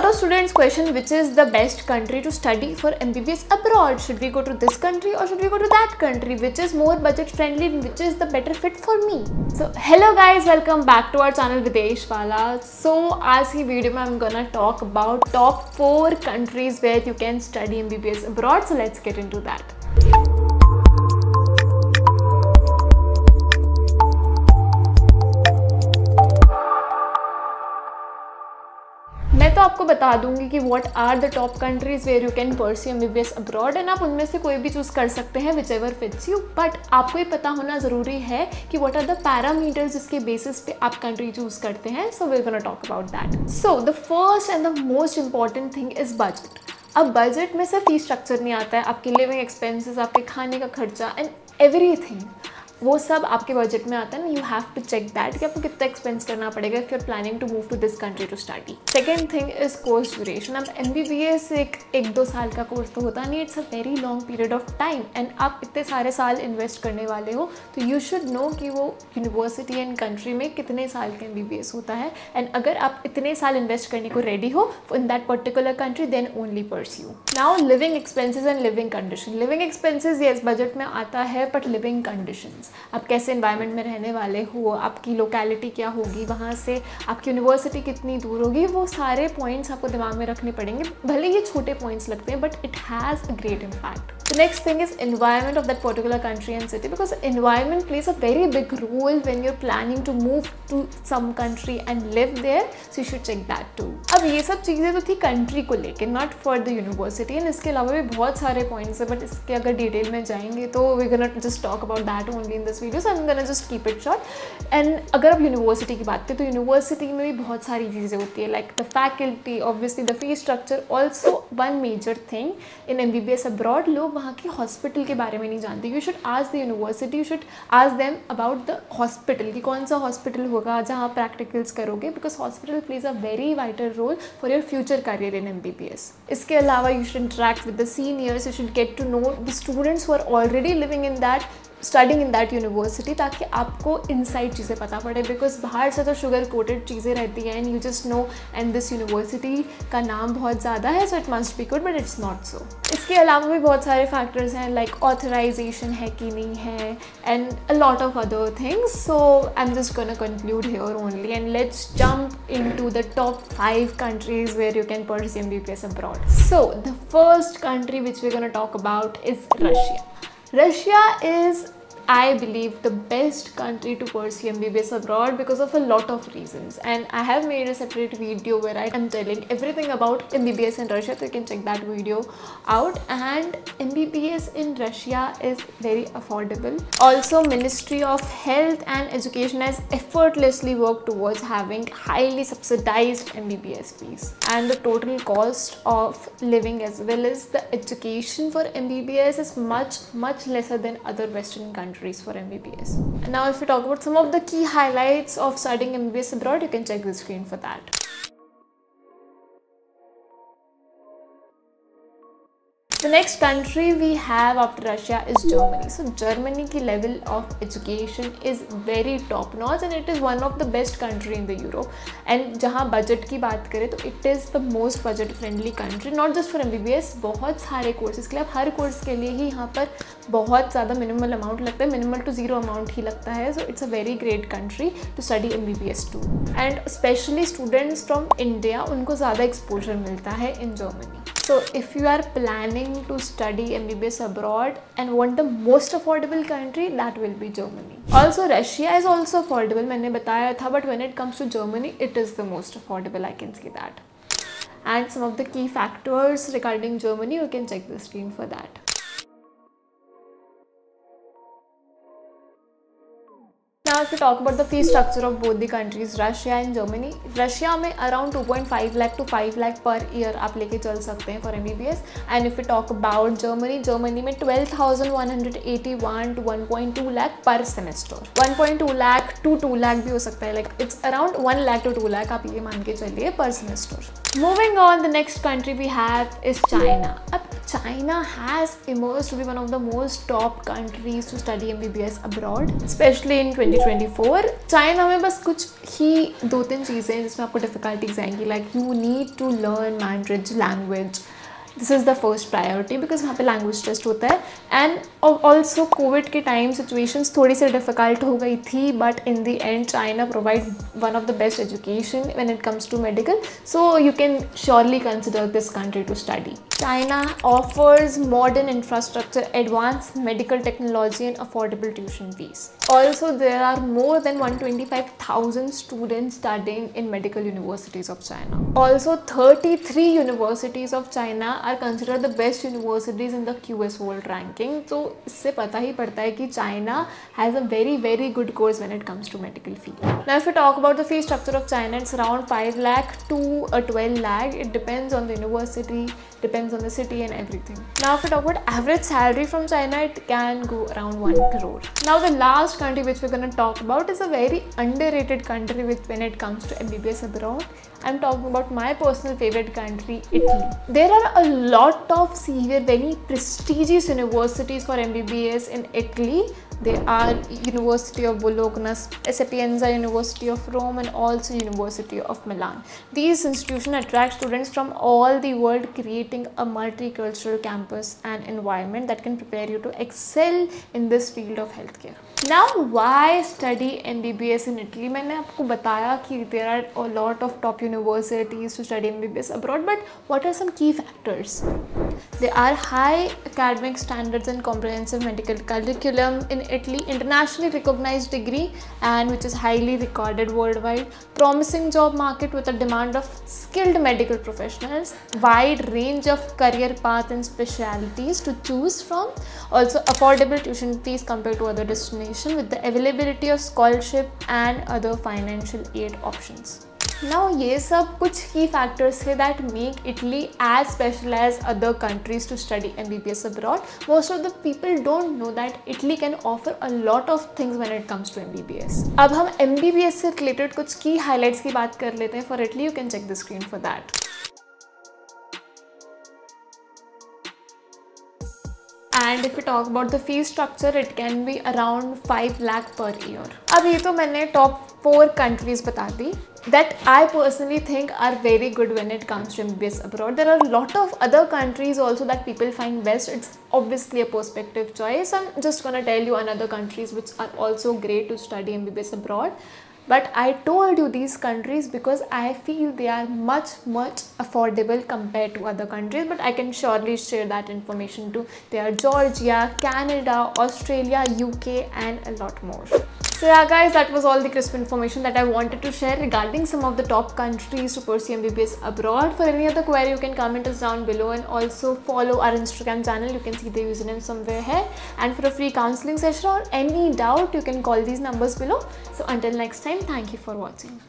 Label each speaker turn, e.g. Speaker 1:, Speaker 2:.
Speaker 1: lot of students question which is the best country to study for MBBS abroad. Should we go to this country or should we go to that country? Which is more budget friendly and which is the better fit for me? So hello guys, welcome back to our channel Videsh Wala. So आज की video में I'm gonna talk about top 4 countries where you can study MBBS abroad. So let's get into that. मैं तो आपको बता दूंगी कि what are the top countries where you can pursue MBBS abroad and आप उनमें से कोई भी चूज़ कर सकते हैं whichever fits you, but आपको ये पता होना ज़रूरी है कि व्हाट आर द पैरामीटर्स जिसके बेसिस पे आप कंट्री चूज़ करते हैं. So we are gonna talk about that. So the first and the most important thing is budget. अब बजट में सिर्फ फी स्ट्रक्चर नहीं आता है, आपके लिविंग एक्सपेंसेस, आपके खाने का खर्चा एंड एवरीथिंग, वो सब आपके बजट में आता है ना. You have to check that कि आपको कितना एक्सपेंस करना पड़ेगा if you are planning to move to this country to study. Second thing is course duration. अब MBBS एक 2 साल का कोर्स तो होता नहीं, it's a very long period of time and आप इतने सारे साल इन्वेस्ट करने वाले हो तो यू शुड नो कि वो यूनिवर्सिटी एंड कंट्री में कितने साल का MBBS होता है. एंड अगर आप इतने साल इन्वेस्ट करने को रेडी हो in that particular country then only pursue. Now living expenses and living condition. Living expenses yes budget में आता है, बट लिविंग कंडीशंस, आप कैसे एनवायरनमेंट में रहने वाले हो, आपकी लोकेलिटी क्या होगी, वहाँ से आपकी यूनिवर्सिटी कितनी दूर होगी, वो सारे पॉइंट्स आपको दिमाग में रखने पड़ेंगे. भले ये छोटे पॉइंट्स लगते हैं but it has a great impact. The next thing is environment of that particular country and city, because environment plays a very big role when you're planning to move to some country and live there, so you should check that too. अब ये सब चीज़ें तो थी country को लेके, not for the university. And इसके अलावा भी बहुत सारे पॉइंट्स है, बट इसके अगर डिटेल में जाएंगे तो we gonna just talk about that only in this video, so I am gonna just keep it short. And अगर आप यूनिवर्सिटी की बात करें तो यूनिवर्सिटी में भी बहुत सारी चीज़ें होती है, like the faculty, obviously the fee structure. Also one major thing in MBBS abroad, लोग वहाँ की हॉस्पिटल के बारे में नहीं जानते. You should ask the university, you should ask them about the hospital कि कौन सा हॉस्पिटल होगा जहाँ प्रैक्टिकल्स करोगे, because hospital plays a very vital role for your future career in MBBS. इसके अलावा you should interact with the seniors, you should get to know the students who are already living in that, studying in that university, ताकि आपको inside चीज़ें पता पड़े. Because बाहर से तो शुगर कोटेड चीज़ें रहती हैं and you just know and this university का नाम बहुत ज़्यादा है so it must be good, but it's not so. इसके अलावा भी बहुत सारे फैक्टर्स हैं, लाइक ऑथराइजेशन है कि नहीं है and a lot of other things. So I am just gonna conclude here only and let's jump into the top 5 countries where you can pursue MBBS abroad. So the first country which we're going to talk about is Russia. Russia is, I believe, the best country to pursue MBBS abroad because of a lot of reasons, and I have made a separate video where I am telling everything about MBBS in Russia, so you can check that video out. And MBBS in Russia is very affordable. Also, Ministry of Health and Education has effortlessly worked towards having highly subsidized MBBS fees, and the total cost of living as well as the education for MBBS is much lesser than other Western countries for MBBS. And now if we talk about some of the key highlights of studying MBBS abroad, you can check the screen for that. The next country we have after Russia is Germany. So Germany की level of education is very top notch and it is one of the best country in the Europe. And जहाँ budget की बात करें तो it is the most budget friendly country, not just for MBBS. बहुत सारे courses के लिए, आप हर course के लिए ही यहाँ पर बहुत ज़्यादा minimal amount लगता है, minimal to zero amount ही लगता है. So it's a very great country to study MBBS too. And especially students from India, उनको ज़्यादा exposure मिलता है in Germany. So if you are planning to study MBBS abroad and want the most affordable country, that will be Germany. Also Russia is also affordable, मैंने बताया था, but when it comes to Germany, it is the most affordable, I can say that. And some of the key factors regarding Germany, you can check the screen for that. Now if we talk about the fee structure of both the countries, Russia and Germany, Russia में around 2.5 lakh to 5 lakh per year आप लेके चल सकते हैं for MBBS. And if we talk about Germany, Germany में 12,181 to 1.2 lakh per semester. 1.2 lakh to 2 lakh भी हो सकता है, like it's around 1 lakh to 2 lakh आप ये मान के चलिए per semester. Moving on, the next country we have is China. अब China has emerged to be one of the most top countries to study MBBS abroad, especially in 2020 2024। China में बस कुछ ही 2-3 चीज़ें हैं जिसमें आपको डिफ़िकल्टीज आएंगी, like you need to learn Mandarin language. This is the first priority because वहाँ पे लैंग्वेज टेस्ट होता है। एंड ऑल्सो कोविड के टाइम सिचुएशंस थोड़ी सी डिफ़िकल्ट हो गई थी, but in the end China provide one of the best education when it comes to medical, so you can surely consider this country to study. China offers modern infrastructure, advanced medical technology and affordable tuition fees. Also, there are more than 125,000 students studying in medical universities of China. Also, 33 universities of China are considered the best universities in the QS World Ranking. So, इससे पता ही पड़ता है कि China has a very good course when it comes to medical field. Now, if we talk about the fee structure of China, it's around 5 lakh to 12 lakh. It depends on the university, depends on the city and everything. Now, if we talk about average salary from China, it can go around 1 crore. Now, the last country which we're going to talk about is a very underrated country when it comes to MBBS abroad. I'm talking about my personal favorite country, Italy. There are a lot of very prestigious universities for MBBS in Italy. There are University of Bologna, Sapienza University of Rome, and also University of Milan. These institutions attract students from all the world, creating a multicultural campus and environment that can prepare you to excel in this field of healthcare. Now, why study MBBS in Italy? मैंने आपको बताया कि there are a lot of top universities to study MBBS abroad, but what are some key factors? There are high academic standards and comprehensive medical curriculum in Italy, internationally recognized degree and which is highly recorded worldwide, promising job market with a demand of skilled medical professionals, wide range of career paths and specialties to choose from, also affordable tuition fees compared to other destinations with the availability of scholarship and other financial aid options. Now, ये सब कुछ key factors है that make Italy as special as other countries to study MBBS abroad. Most of the people don't know that Italy can offer a lot of things when it comes to MBBS. अब हम MBBS से related कुछ key highlights की बात कर लेते हैं. For Italy, you can check the screen for that. And if we talk about the fee structure, it can be around 5 lakh per year. अब ये तो मैंने top 4 countries बता दी that I personally think are very good when it comes to MBBS abroad. There are a lot of other countries also that people find best. It's obviously a perspective choice. I'm just gonna tell you another countries which are also great to study MBBS abroad. But I told you these countries because I feel they are much affordable compared to other countries, but I can surely share that information too. They are Georgia, Canada, Australia, UK and a lot more. So yeah guys, that was all the crisp information that I wanted to share regarding some of the top countries to pursue MBBS abroad. For any other query, you can comment us down below and also follow our Instagram channel. You can see the username somewhere here. And for a free counseling session or any doubt, you can call these numbers below. So until next time, thank you for watching.